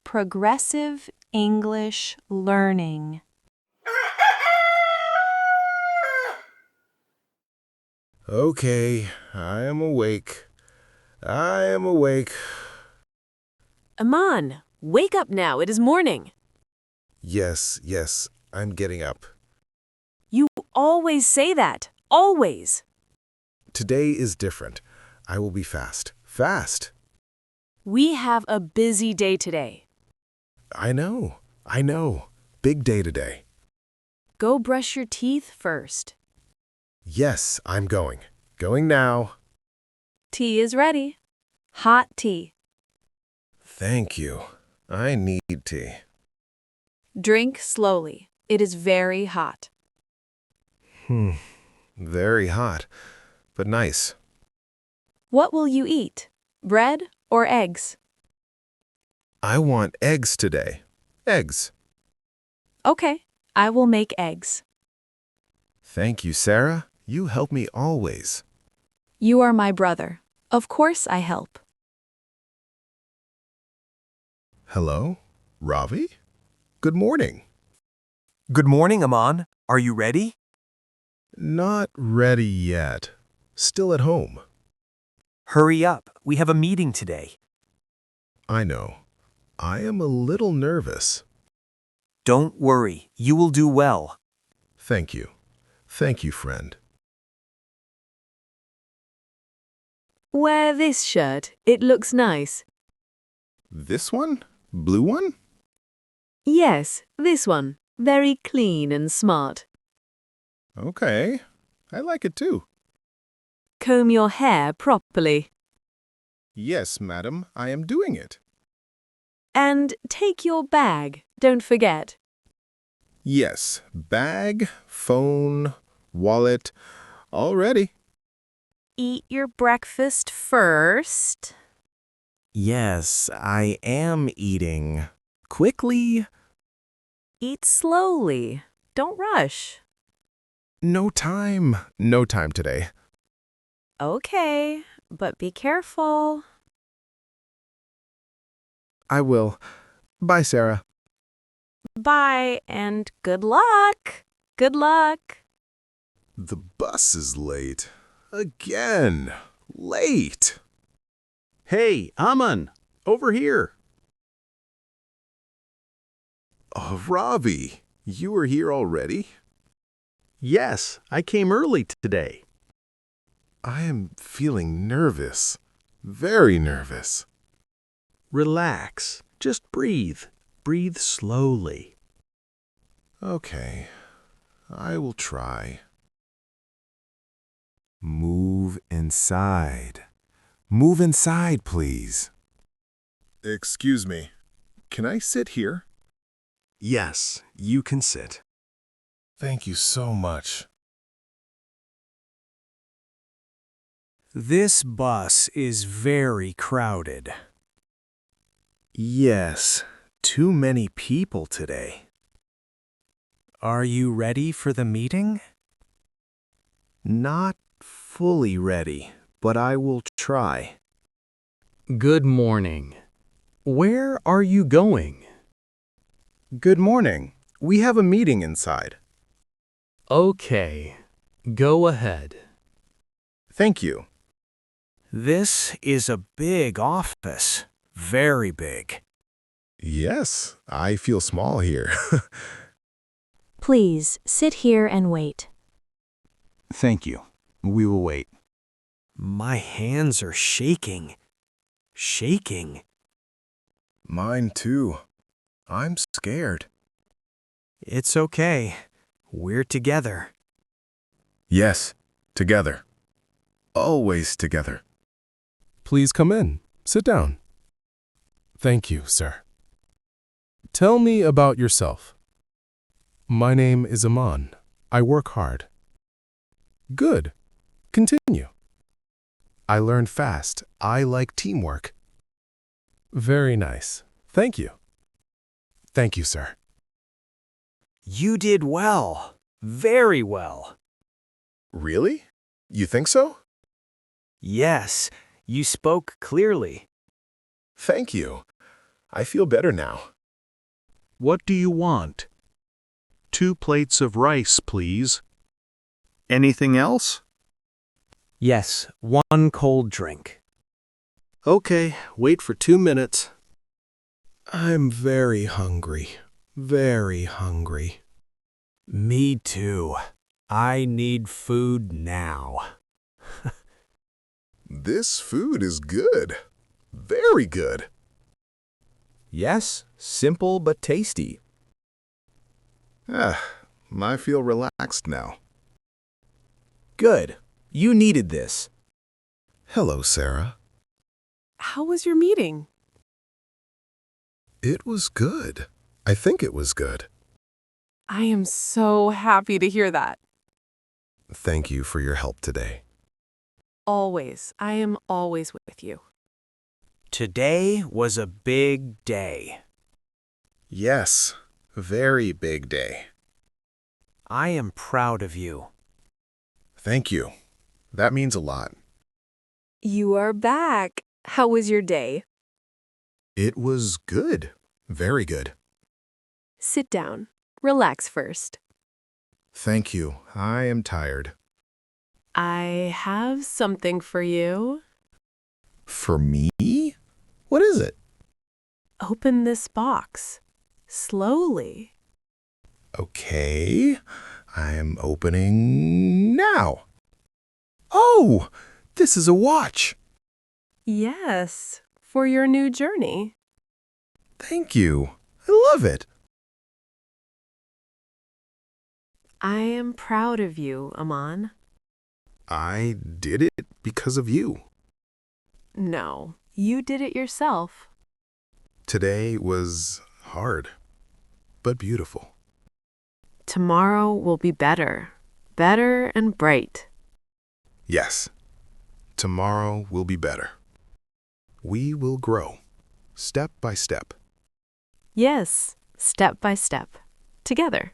progressive English learning. Okay, I am awake. I am awake. Aman, wake up now. It is morning. Yes, I'm getting up. You always say that. Always. Today is different. I will be fast. Fast! We have a busy day today. I know. Big day today. Go brush your teeth first. Yes, I'm going. Going now. Tea is ready. Hot tea. Thank you. I need tea. Drink slowly. It is very hot. Very hot, but nice. What will you eat? Bread or eggs? I want eggs today. Eggs. Okay, I will make eggs. Thank you, Sarah. You help me always. You are my brother. Of course I help. Hello? Ravi? Good morning. Good morning, Aman. Are you ready? Not ready yet. Still at home. Hurry up. We have a meeting today. I know. I am a little nervous. Don't worry. You will do well. Thank you. Thank you, friend. Wear this shirt. It looks nice. This one? Blue one? Yes, this one. Very clean and smart. Okay. I like it too. Comb your hair properly. Yes, madam, I am doing it. And take your bag. Don't forget. Yes, bag, phone, wallet, all ready. Eat your breakfast first. Yes, I am eating. Quickly. Eat slowly. Don't rush. No time today. Okay, but be careful. I will. Bye, Sarah. Bye and good luck. Good luck. The bus is late. Again. Late. Hey, Aman, over here. Oh, Ravi, you were here already? Yes, I came early today. I am feeling nervous. Very nervous. Relax. Just breathe. Breathe slowly. Okay, I will try. Move inside. Move inside, please. Excuse me. Can I sit here? Yes, you can sit. Thank you so much. This bus is very crowded. Yes, too many people today. Are you ready for the meeting? Not fully ready, but I will try. Good morning. Where are you going? Good morning. We have a meeting inside. Okay, go ahead. Thank you. This is a big office. Very big. Yes, I feel small here. Please sit here and wait. Thank you. We will wait. My hands are shaking. Shaking. Mine too. I'm scared. It's okay. We're together. Yes, together. Always together. Please come in. Sit down. Thank you, sir. Tell me about yourself. My name is Aman. I work hard. Good. Continue. I learn fast. I like teamwork. Very nice. Thank you. Thank you, sir. You did well. Very well. Really? You think so? Yes, you spoke clearly. Thank you. I feel better now. What do you want? 2 plates of rice, please. Anything else? Yes, 1 cold drink. Okay, wait for 2 minutes. I'm very hungry. Very hungry. Me too. I need food now. This food is good. Very good. Yes, simple but tasty. I feel relaxed now. Good. You needed this. Hello, Sarah. How was your meeting? It was good. I think it was good. I am so happy to hear that. Thank you for your help today. Always. I am always with you. Today was a big day. Yes, very big day. I am proud of you. Thank you. That means a lot. You are back. How was your day? It was good. Very good. Sit down. Relax first. Thank you. I am tired. I have something for you. For me? What is it? Open this box. Slowly. Okay. I am opening now. Oh, this is a watch. Yes, for your new journey. Thank you. I love it. I am proud of you, Aman. I did it because of you. No, you did it yourself. Today was hard, but beautiful. Tomorrow will be better. Better and bright. Yes, tomorrow will be better. We will grow, step by step. Yes, step by step. Together.